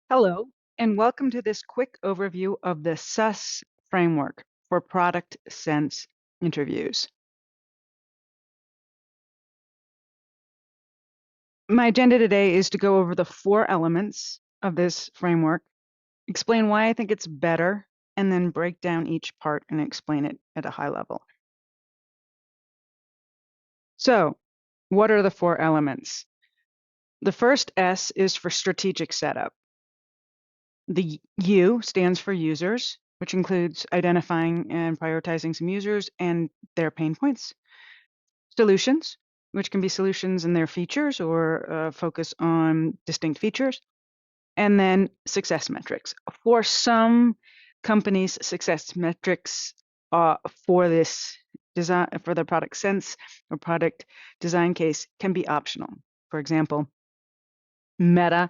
Hello, and welcome to this quick overview of the S.U.S. framework for product sense interviews. My agenda today is to go over the 4 elements of this framework, explain why I think it's better, and then break down each part and explain it at a high level. So, what are the 4 elements? The first S is for strategic setup. The U stands for users, which includes identifying and prioritizing some users and their pain points. Solutions, which can be solutions and their features or focus on distinct features. And then success metrics. For some companies, success metrics for this design, for the product sense or product design case, can be optional. For example, Meta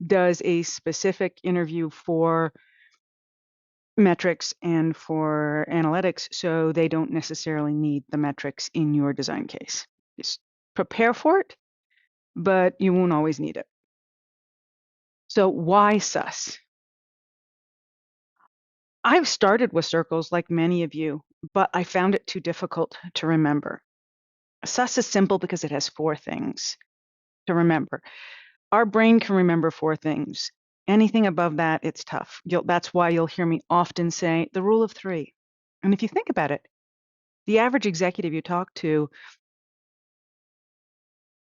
does a specific interview for metrics and for analytics, so they don't necessarily need the metrics in your design case. Just prepare for it, but you won't always need it. So why S.U.S.S? I've started with circles like many of you, but I found it too difficult to remember. S.U.S. is simple because it has 4 things to remember. Our brain can remember 4 things. Anything above that, it's tough. That's why you'll hear me often say the rule of 3. And if you think about it, the average executive you talk to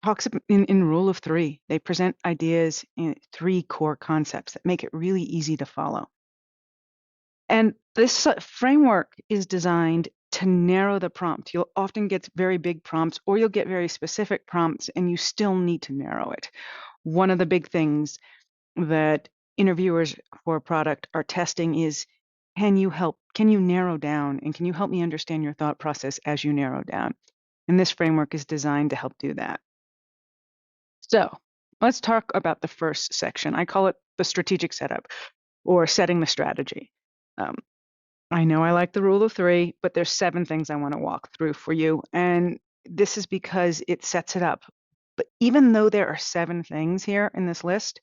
talks in rule of 3. They present ideas in 3 core concepts that make it really easy to follow. And this framework is designed to narrow the prompt. You'll often get very big prompts, or you'll get very specific prompts, and you still need to narrow it. One of the big things that interviewers for a product are testing is, can you narrow down, and can you help me understand your thought process as you narrow down? And this framework is designed to help do that. So let's talk about the first section. I call it the strategic setup, or setting the strategy. I know I like the rule of 3, but there's 7 things I want to walk through for you. And this is because it sets it up. But even though there are 7 things here in this list,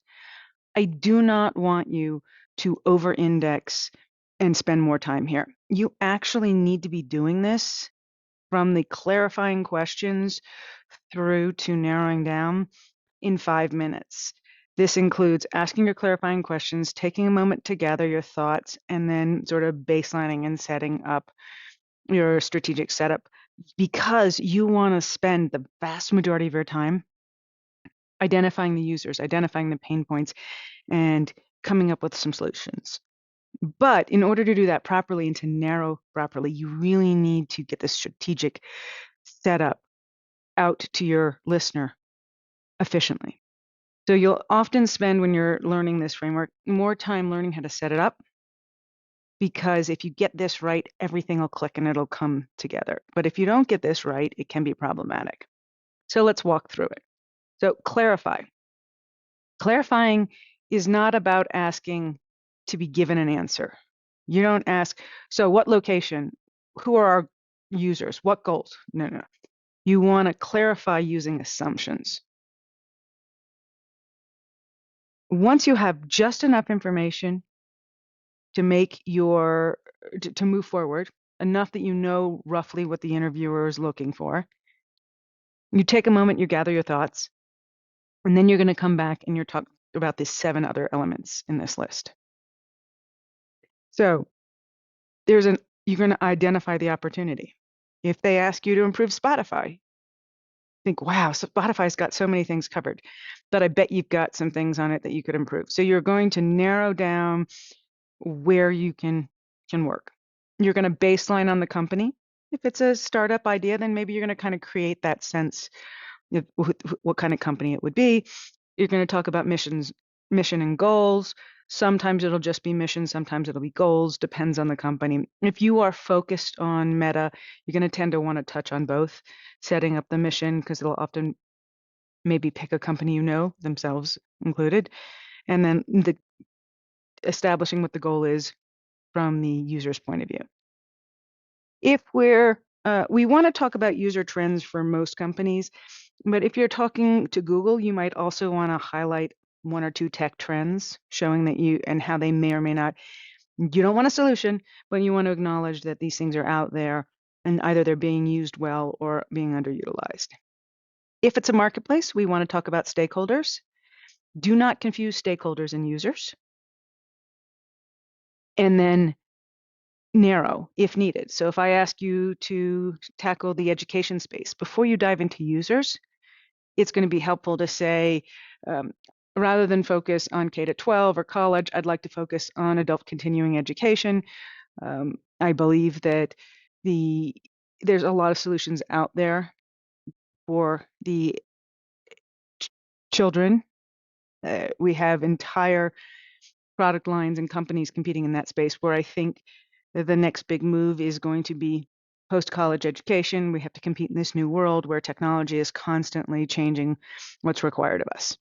I do not want you to over-index and spend more time here. You actually need to be doing this from the clarifying questions through to narrowing down in 5 minutes. This includes asking your clarifying questions, taking a moment to gather your thoughts, and then sort of baselining and setting up your strategic setup, because you want to spend the vast majority of your time identifying the users, identifying the pain points, and coming up with some solutions. But in order to do that properly and to narrow properly, you really need to get the strategic setup out to your listener efficiently. So you'll often spend, when you're learning this framework, more time learning how to set it up, because if you get this right, everything will click and it'll come together. But if you don't get this right, it can be problematic. So let's walk through it. So clarify. Clarifying is not about asking to be given an answer. You don't ask, so what location? Who are our users? What goals? No. You want to clarify using assumptions. Once you have just enough information to move forward, enough that you know roughly what the interviewer is looking for, you take a moment, you gather your thoughts, and then you're going to come back and you're talk about the 7 other elements in this list. So you're going to identify the opportunity. If they ask you to improve Spotify, think, wow, Spotify's got so many things covered, but I bet you've got some things on it that you could improve. So you're going to narrow down where you can work. You're going to baseline on the company. If it's a startup idea, then maybe you're going to kind of create that sense of what kind of company it would be. You're going to talk about mission and goals. Sometimes it'll just be mission, sometimes it'll be goals, depends on the company. If you are focused on Meta, you're going to tend to want to touch on both, setting up the mission, because it'll often maybe pick a company you know, themselves included, and then establishing what the goal is from the user's point of view. If we want to talk about user trends for most companies, but if you're talking to Google, you might also want to highlight one or two tech trends showing that you and how they may or may not. You don't want a solution, but you want to acknowledge that these things are out there and either they're being used well or being underutilized. If it's a marketplace, we want to talk about stakeholders. Do not confuse stakeholders and users. And then narrow if needed. So if I ask you to tackle the education space, before you dive into users, it's going to be helpful to say, rather than focus on K to 12 or college, I'd like to focus on adult continuing education. I believe that there's a lot of solutions out there for the children. We have entire product lines and companies competing in that space where I think the next big move is going to be post-college education. We have to compete in this new world where technology is constantly changing what's required of us.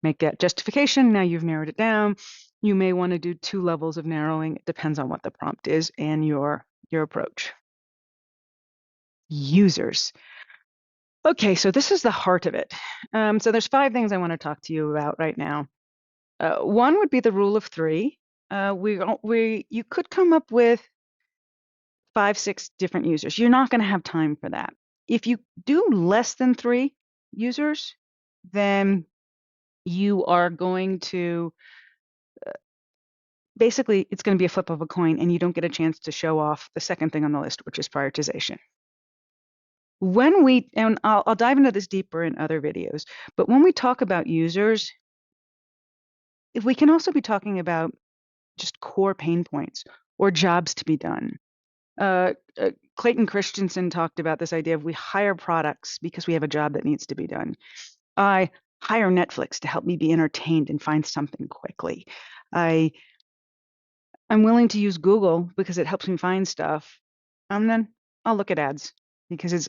Make that justification. Now you've narrowed it down. You may want to do 2 levels of narrowing. It depends on what the prompt is and your approach. Users. Okay, so this is the heart of it. So there's 5 things I want to talk to you about right now. One would be the rule of 3. You could come up with 5, 6 different users. You're not going to have time for that. If you do less than 3 users, then you are going to basically, it's going to be a flip of a coin and you don't get a chance to show off the second thing on the list, which is prioritization. And I'll dive into this deeper in other videos, but when we talk about users, if we can also be talking about just core pain points or jobs to be done. Clayton Christensen talked about this idea of we hire products because we have a job that needs to be done. I hire Netflix to help me be entertained and find something quickly. I'm willing to use Google because it helps me find stuff. And then I'll look at ads because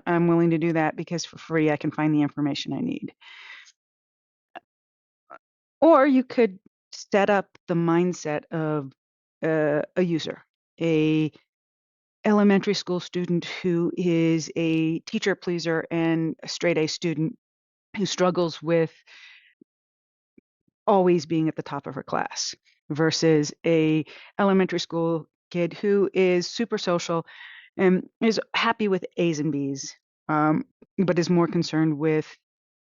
I'm willing to do that because for free I can find the information I need. Or you could set up the mindset of a user, a elementary school student who is a teacher pleaser and a straight A student who struggles with always being at the top of her class versus a elementary school kid who is super social and is happy with A's and B's, but is more concerned with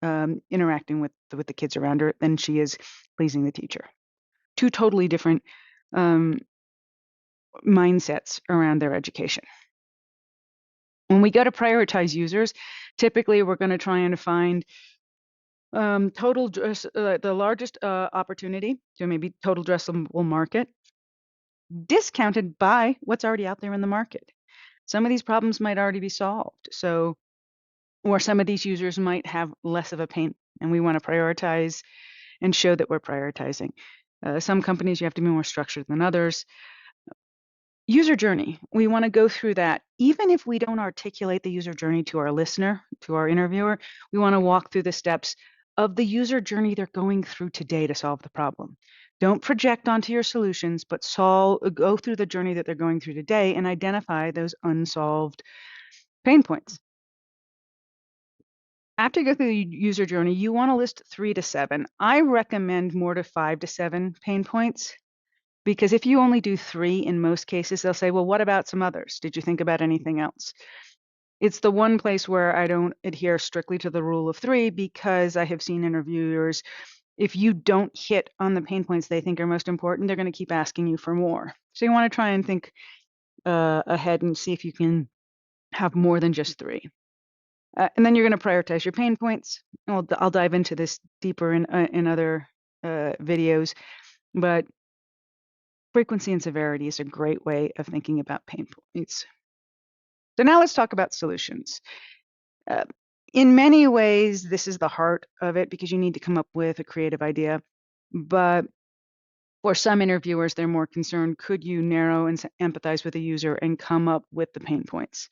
interacting with the kids around her than she is pleasing the teacher. 2 totally different mindsets around their education. When we go to prioritize users, typically we're going to try and find the largest opportunity, so maybe total addressable market, discounted by what's already out there in the market. Some of these problems might already be solved, or some of these users might have less of a pain, and we want to prioritize and show that we're prioritizing. Some companies you have to be more structured than others. User journey, we want to go through that. Even if we don't articulate the user journey to our listener, to our interviewer, we want to walk through the steps of the user journey they're going through today to solve the problem. Don't project onto your solutions, but go through the journey that they're going through today and identify those unsolved pain points. After you go through the user journey, you want to list 3 to 7. I recommend more to 5 to 7 pain points. Because if you only do 3 in most cases, they'll say, well, what about some others? Did you think about anything else? It's the one place where I don't adhere strictly to the rule of 3 because I have seen interviewers, if you don't hit on the pain points they think are most important, they're going to keep asking you for more. So you want to try and think ahead and see if you can have more than just 3. And then you're going to prioritize your pain points. I'll dive into this deeper in other videos, but frequency and severity is a great way of thinking about pain points. So now let's talk about solutions. In many ways, this is the heart of it because you need to come up with a creative idea. But for some interviewers, they're more concerned, could you narrow and empathize with the user and come up with the pain points?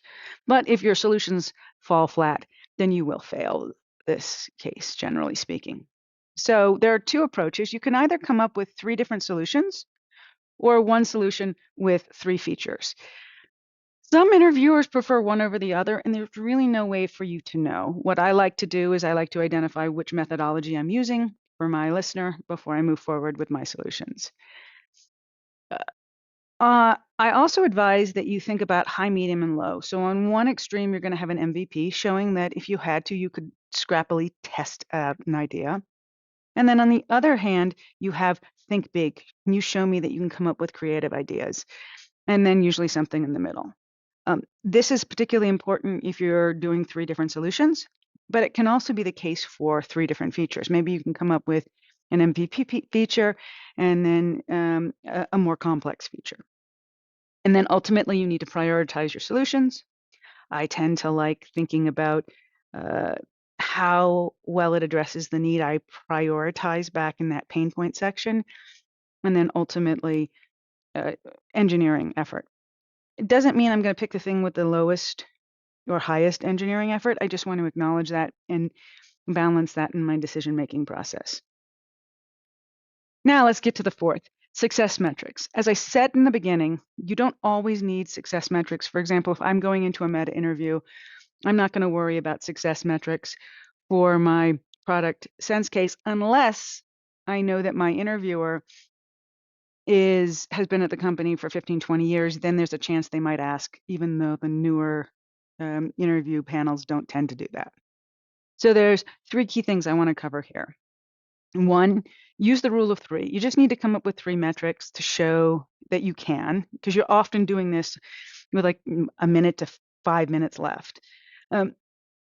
But if your solutions fall flat, then you will fail this case, generally speaking. So there are 2 approaches. You can either come up with 3 different solutions or 1 solution with 3 features. Some interviewers prefer one over the other, and there's really no way for you to know. What I like to do is I like to identify which methodology I'm using, for my listener before I move forward with my solutions. I also advise that you think about high, medium, and low. So on one extreme, you're going to have an MVP showing that if you had to, you could scrappily test out an idea. And then on the other hand, you have think big. Can you show me that you can come up with creative ideas? And then usually something in the middle. This is particularly important if you're doing 3 different solutions, but it can also be the case for 3 different features. Maybe you can come up with an MVP feature and then a more complex feature. And then ultimately, you need to prioritize your solutions. I tend to like thinking about how well it addresses the need I prioritize back in that pain point section, and then ultimately engineering effort. It doesn't mean I'm going to pick the thing with the lowest or highest engineering effort. I just want to acknowledge that and balance that in my decision-making process. Now let's get to the fourth, success metrics. As I said in the beginning, you don't always need success metrics. For example, if I'm going into a meta interview, I'm not going to worry about success metrics for my product sense case unless I know that my interviewer has been at the company for 15, 20 years. Then there's a chance they might ask, even though the newer interview panels don't tend to do that. So there's 3 key things I want to cover here. 1, use the rule of 3. You just need to come up with 3 metrics to show that you can, because you're often doing this with like a minute to 5 minutes left.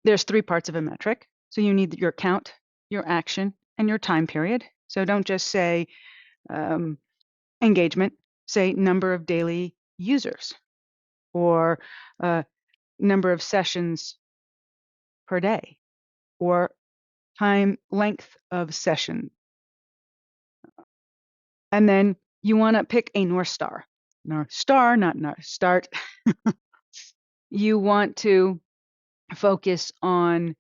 There's 3 parts of a metric. So you need your count, your action, and your time period. So don't just say engagement, say number of daily users or number of sessions per day or time length of session. And then you want to pick a North Star. North Star, not North Start. You want to focus on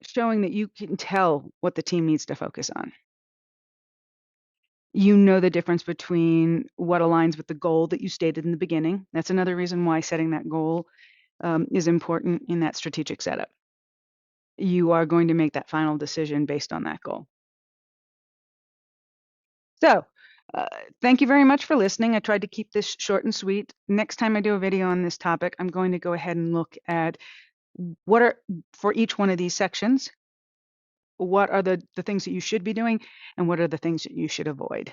showing that you can tell what the team needs to focus on. You know the difference between what aligns with the goal that you stated in the beginning. That's another reason why setting that goal is important in that strategic setup. You are going to make that final decision based on that goal. So thank you very much for listening. I tried to keep this short and sweet. Next time I do a video on this topic, I'm going to go ahead and look at what are, for each one of these sections, what are the things that you should be doing and what are the things that you should avoid.